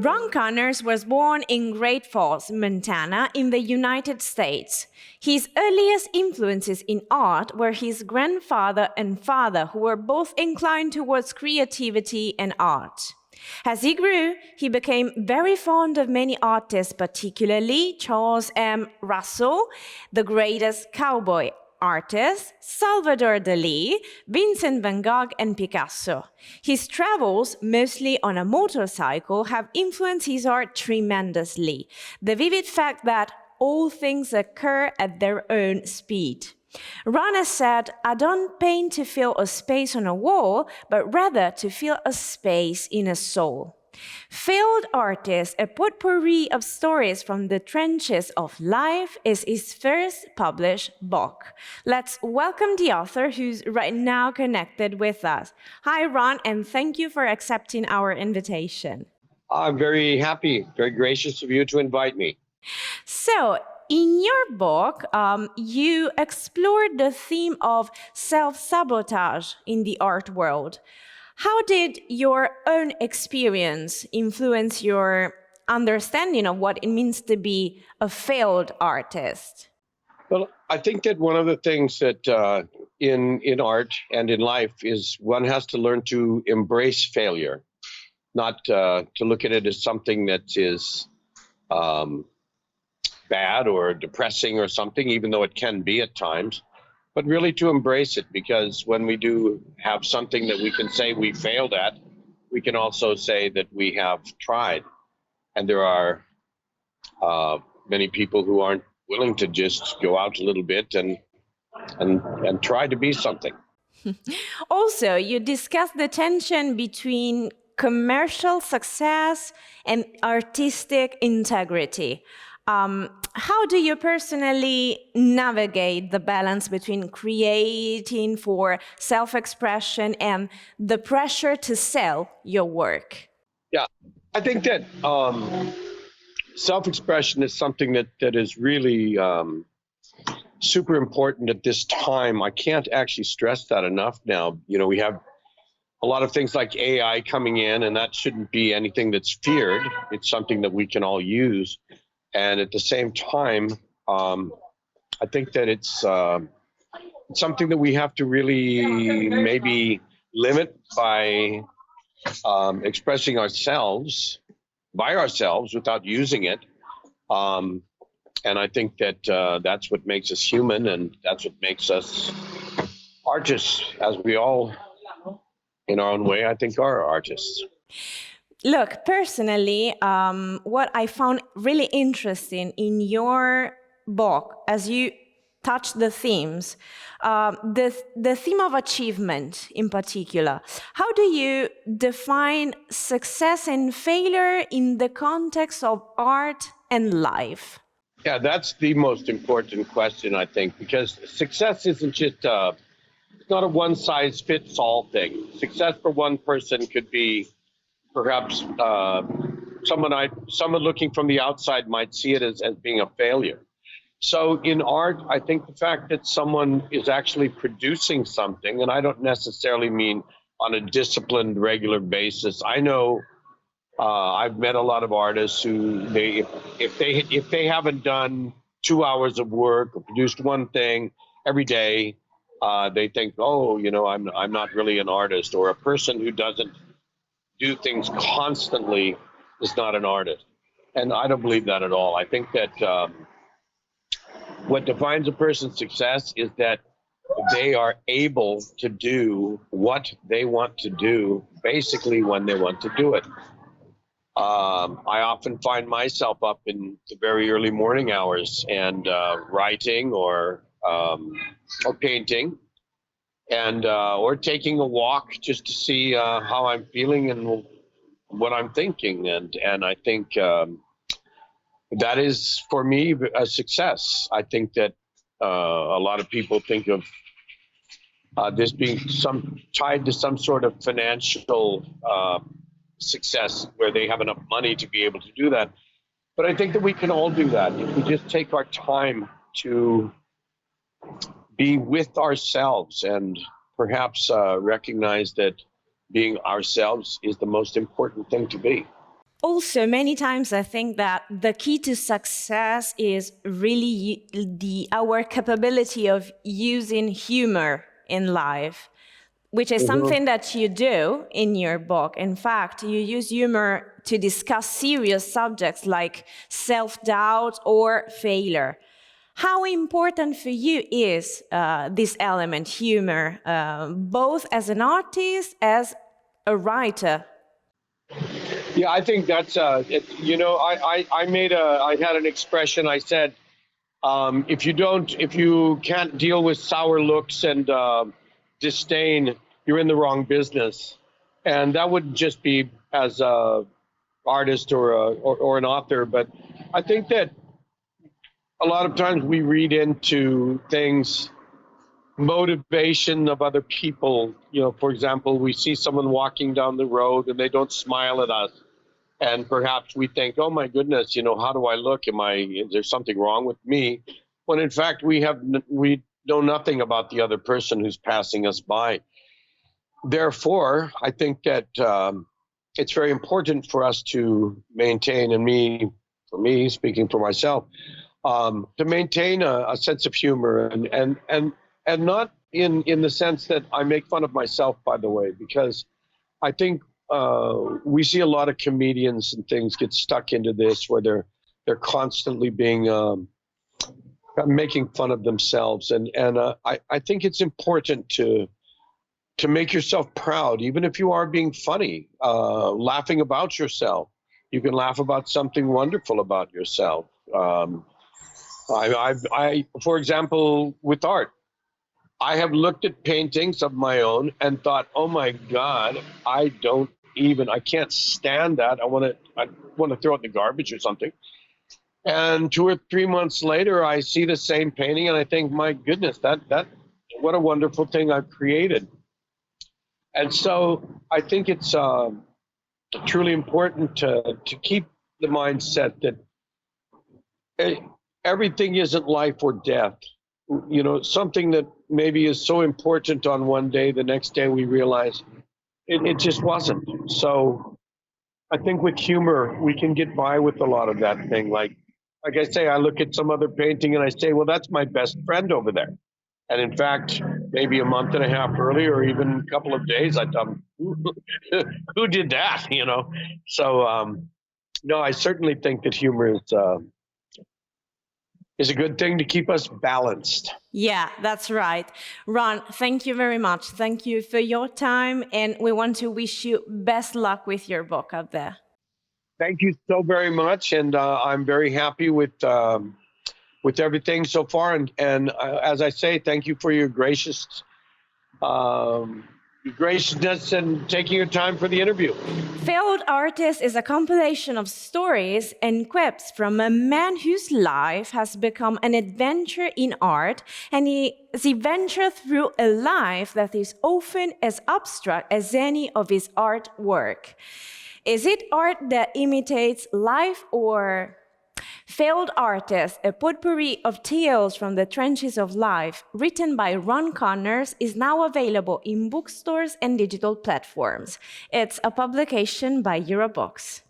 Ron Connors was born in Great Falls, Montana, in the United States. His earliest influences in art were his grandfather and father, who were both inclined towards creativity and art. As he grew, he became very fond of many artists, particularly Charles M. Russell, the greatest cowboy artists, Salvador Dali, Vincent van Gogh, and Picasso. His travels, mostly on a motorcycle, have influenced his art tremendously. The vivid fact that all things occur at their own speed. Ron has said, "I don't paint to fill a space on a wall, but rather to fill a space in a soul." Failed Artist, a potpourri of stories from the trenches of life, is his first published book. Let's welcome the author who's right now connected with us. Hi, Ron, and thank you for accepting our invitation. I'm very happy, very gracious of you to invite me. So, in your book, you explored the theme of self-sabotage in the art world. How did your own experience influence your understanding of what it means to be a failed artist? Well, I think that one of the things that in art and in life is one has to learn to embrace failure, not to look at it as something that is bad or depressing or something, even though it can be at times. But really to embrace it, because when we do have something that we can say we failed at, we can also say that we have tried. And there are many people who aren't willing to just go out a little bit and try to be something. Also, you discussed the tension between commercial success and artistic integrity. How do you personally navigate the balance between creating for self-expression and the pressure to sell your work? Yeah, I think that self-expression is something that is really super important at this time. I can't actually stress that enough now. You know, we have a lot of things like AI coming in, and that shouldn't be anything that's feared. It's something that we can all use. And at the same time, I think that it's something that we have to really maybe limit by expressing ourselves by ourselves without using it. And I think that that's what makes us human, and that's what makes us artists, as we all, in our own way, I think, are artists. Look, personally, what I found really interesting in your book, as you touch the themes, the theme of achievement in particular. How do you define success and failure in the context of art and life? Yeah, that's the most important question, I think, because success isn't just it's not a one-size-fits-all thing. Success for one person could be perhaps someone looking from the outside might see it as being a failure. So in art, I think the fact that someone is actually producing something, and I don't necessarily mean on a disciplined, regular basis. I know I've met a lot of artists who if they haven't done 2 hours of work or produced one thing every day, they think, oh, you know, I'm not really an artist. Or a person who doesn't do things constantly is not an artist. And I don't believe that at all. I think that what defines a person's success is that they are able to do what they want to do, basically when they want to do it. I often find myself up in the very early morning hours and writing or painting, and or taking a walk just to see how I'm feeling and what I'm thinking, and I think that is for me a success. I think that a lot of people think of this being tied to some sort of financial success where they have enough money to be able to do that. But I think that we can all do that if we just take our time to be with ourselves and perhaps recognize that being ourselves is the most important thing to be. also, many times I think that the key to success is really our capability of using humor in life, which is something that you do in your book. In fact, you use humor to discuss serious subjects like self-doubt or failure. How important for you is this element, humor, both as an artist, as a writer? Yeah, I think that's I had an expression. I said, if you can't deal with sour looks and disdain, you're in the wrong business. And that would just be as a artist or an author. But I think that a lot of times we read into things, motivation of other people. For example, we see someone walking down the road and they don't smile at us. And perhaps we think, oh my goodness, how do I look? Is there something wrong with me? When in fact, we know nothing about the other person who's passing us by. Therefore, I think that it's very important for us to maintain, for me, speaking for myself, to maintain a sense of humor and not in the sense that I make fun of myself, by the way, because I think we see a lot of comedians and things get stuck into this where they're constantly making fun of themselves, and I think it's important to make yourself proud, even if you are being funny, laughing about yourself. You can laugh about something wonderful about yourself. For example, with art, I have looked at paintings of my own and thought, oh my God, I can't stand that. I want to throw it in the garbage or something. And 2 or 3 months later, I see the same painting and I think, my goodness, what a wonderful thing I've created. And so I think it's truly important to keep the mindset that everything isn't life or death. Something that maybe is so important on one day, the next day we realize it just wasn't. So I think with humor, we can get by with a lot of that thing. Like I say, I look at some other painting and I say, well, that's my best friend over there. And in fact, maybe a month and a half earlier, or even a couple of days, I thought, who did that? So no, I certainly think that humor is a good thing to keep us balanced. Yeah, that's right. Ron, thank you very much. Thank you for your time, and we want to wish you best luck with your book out there. Thank you so very much, and I'm very happy with everything so far. And as I say, thank you for your graciousness and taking your time for the interview. Failed Artist is a compilation of stories and quips from a man whose life has become an adventure in art, and he ventured through a life that is often as abstract as any of his artwork. Is it art that imitates life, or Failed Artist, a potpourri of tales from the trenches of life, written by Ron Connors, is now available in bookstores and digital platforms. It's a publication by Eurobox.